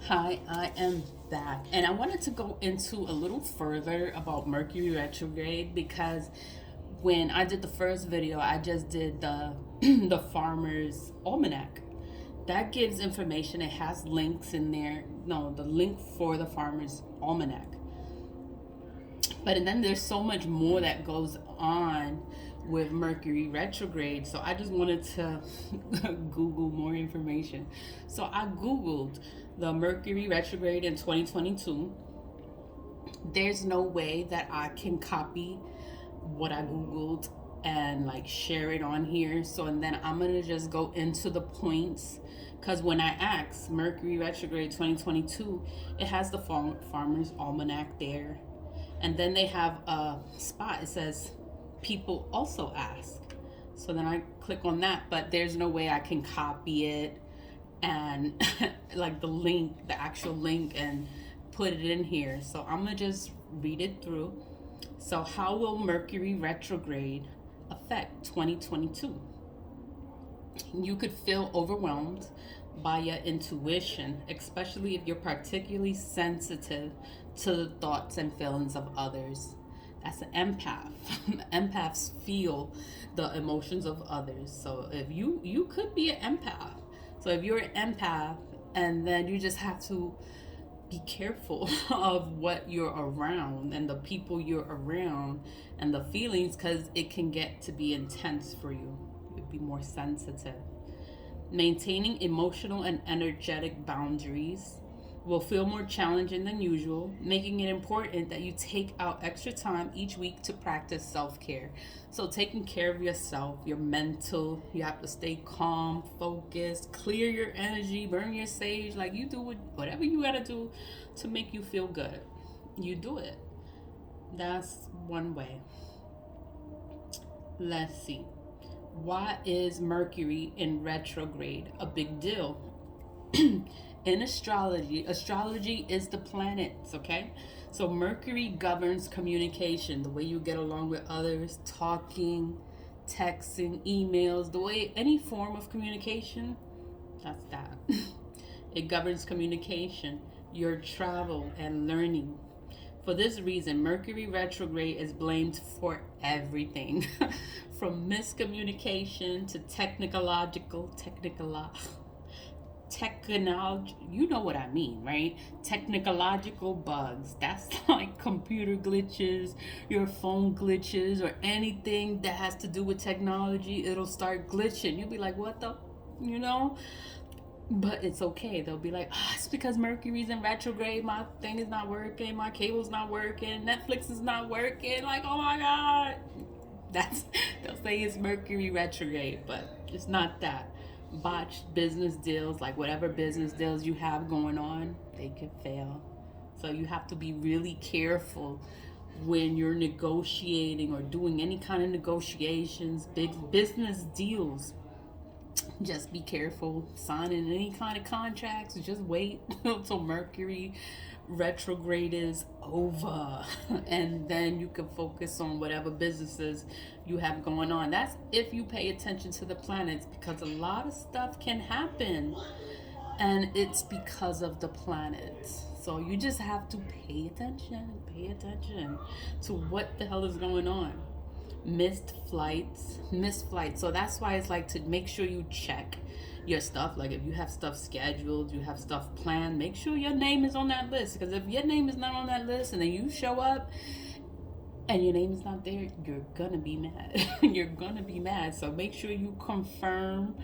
Hi, I am back. And I wanted to go into a little further about Mercury retrograde because when I did the first video, I just did the the farmer's almanac. That gives information. It has links in there. No, the link for the farmer's almanac. But and then there's so much more that goes on with Mercury retrograde. So I just wanted to Google more information. So I Googled the Mercury retrograde in 2022. There's no way that I can copy what I Googled and like share it on here. So, and then I'm gonna just go into the points because when I ask Mercury retrograde 2022, it has the Farmer's Almanac there. And then they have a spot, it says people also ask. So then I click on that, but there's no way I can copy it and like the link, the actual link, and put it in here. So I'm gonna just read it through. So, how will Mercury retrograde affect 2022? You could feel overwhelmed by your intuition, especially if you're particularly sensitive to the thoughts and feelings of others. That's an empath. Empaths feel the emotions of others. So if you could be an empath. So if you're an empath and then you just have to be careful of what you're around and the people you're around and the feelings because it can get to be intense for you. You'd be more sensitive. Maintaining emotional and energetic boundaries will feel more challenging than usual, making it important that you take out extra time each week to practice self care. So, taking care of yourself, your mental, you have to stay calm, focused, clear your energy, burn your sage. Like, you do whatever you gotta do to make you feel good. You do it. That's one way. Let's see. Why is Mercury in retrograde a big deal? In astrology is the planets, okay? So Mercury governs communication, the way you get along with others, talking, texting, emails, the way any form of communication, that's that. It governs communication, your travel and learning. For this reason, Mercury retrograde is blamed for everything from miscommunication to technology, you know what I mean, right? Technological bugs. That's like computer glitches, your phone glitches, or anything that has to do with technology. It'll start glitching. You'll be like, what the, you know? But it's okay. They'll be like, oh, it's because Mercury's in retrograde. My thing is not working. My cable's not working. Netflix is not working. Like, oh my God. That's, they'll say it's Mercury retrograde, but it's not that. Botched business deals, like whatever business deals you have going on, they could fail. So you have to be really careful when you're negotiating or doing any kind of negotiations, big business deals. Just be careful signing any kind of contracts. Just wait until Mercury retrograde is over and then you can focus on whatever businesses you have going on. That's if you pay attention to the planets, because a lot of stuff can happen and it's because of the planets. So you just have to pay attention to what the hell is going on. Missed flights. So that's why it's like to make sure you check your stuff. Like if you have stuff scheduled, you have stuff planned, make sure your name is on that list. Because if your name is not on that list and then you show up and your name is not there, you're gonna be mad. You're gonna be mad. So make sure you confirm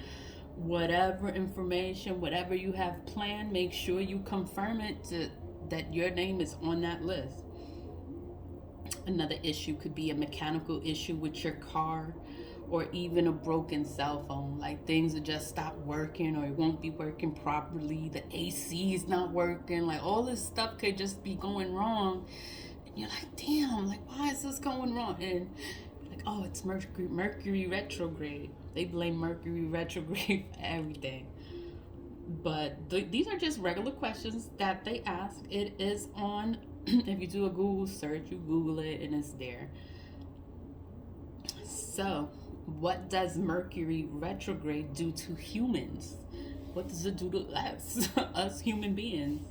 whatever information, whatever you have planned, make sure you confirm it that your name is on that list. Another issue could be a mechanical issue with your car or even a broken cell phone. Like things will just stop working or it won't be working properly. The AC is not working. Like all this stuff could just be going wrong. And you're like, damn, like why is this going wrong? And like, oh, it's Mercury retrograde. They blame Mercury retrograde for everything. But these are just regular questions that they ask. It is on, if you do a Google search, you Google it and it's there. So, what does Mercury retrograde do to humans? what does it do to us, us human beings?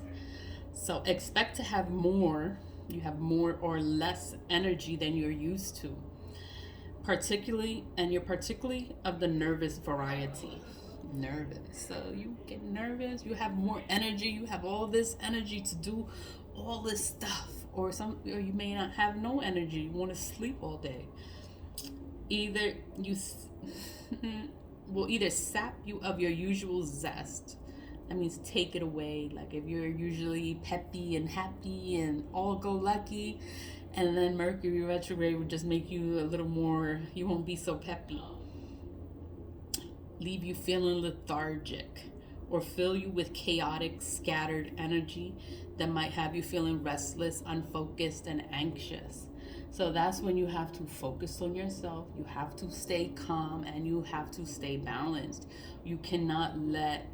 So expect to have more. You have more or less energy than you're used to. You're particularly of the nervous variety. Nervous. So you get nervous, you have more energy, you have all this energy to do all this stuff. Or you may not have no energy. You want to sleep all day. Either you will either sap you of your usual zest. That means take it away. Like if you're usually peppy and happy and all go lucky, and then Mercury retrograde would just make you a little more, you won't be so peppy. Leave you feeling lethargic or fill you with chaotic, scattered energy that might have you feeling restless, unfocused, and anxious. So that's when you have to focus on yourself. You have to stay calm and you have to stay balanced. You cannot let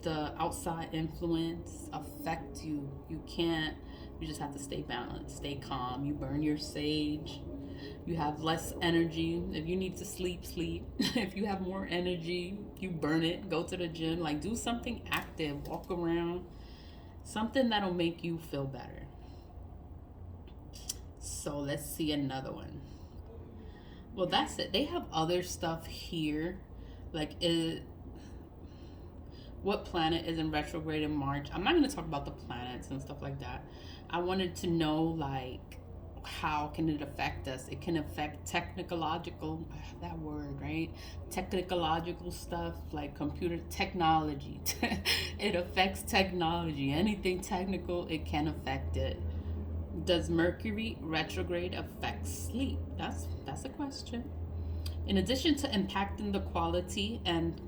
the outside influence affect you. You just have to stay balanced, stay calm. You burn your sage. You have less energy. If you need to sleep, sleep. If you have more energy, you burn it. Go to the gym. Like, do something active. Walk around. Something that'll make you feel better. So let's see another one. Well, that's it. They have other stuff here. Like, what planet is in retrograde in March? I'm not going to talk about the planets and stuff like that. I wanted to know, like, how can it affect us? It can affect technological, that word, right? Technological stuff like computer technology. It affects technology. Anything technical, it can affect it. Does Mercury retrograde affect sleep? That's a question. In addition to impacting the quality and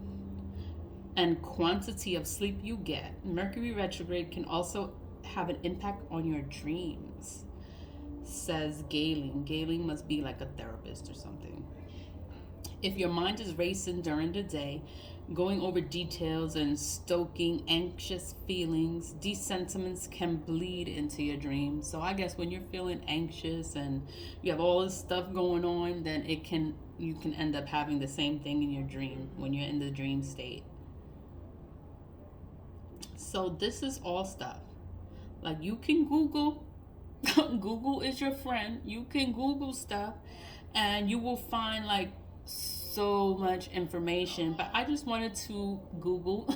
quantity of sleep you get, Mercury retrograde can also have an impact on your dreams, says Galen. Galen must be like a therapist or something. If your mind is racing during the day, going over details and stoking anxious feelings, these sentiments can bleed into your dreams. So I guess when you're feeling anxious and you have all this stuff going on, then you can end up having the same thing in your dream when you're in the dream state. So this is all stuff. Like, you can Google. Google is your friend. You can Google stuff and you will find like so much information. But I just wanted to Google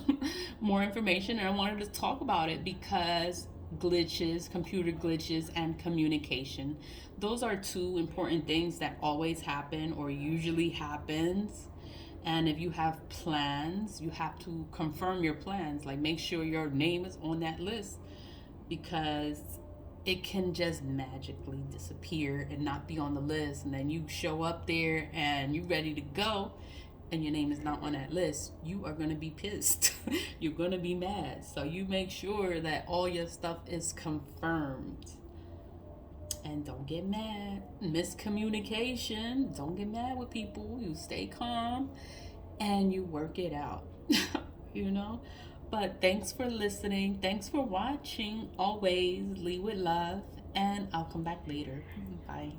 more information, and I wanted to talk about it because glitches, computer glitches, and communication, those are two important things that always happen or usually happens. And if you have plans, you have to confirm your plans. Like, make sure your name is on that list, because it can just magically disappear and not be on the list. And then you show up there and you're ready to go and your name is not on that list. You are going to be pissed. You're going to be mad. So you make sure that all your stuff is confirmed. And don't get mad. Miscommunication. Don't get mad with people. You stay calm and you work it out. You know? But thanks for listening. Thanks for watching. Always lead with love. And I'll come back later. Bye.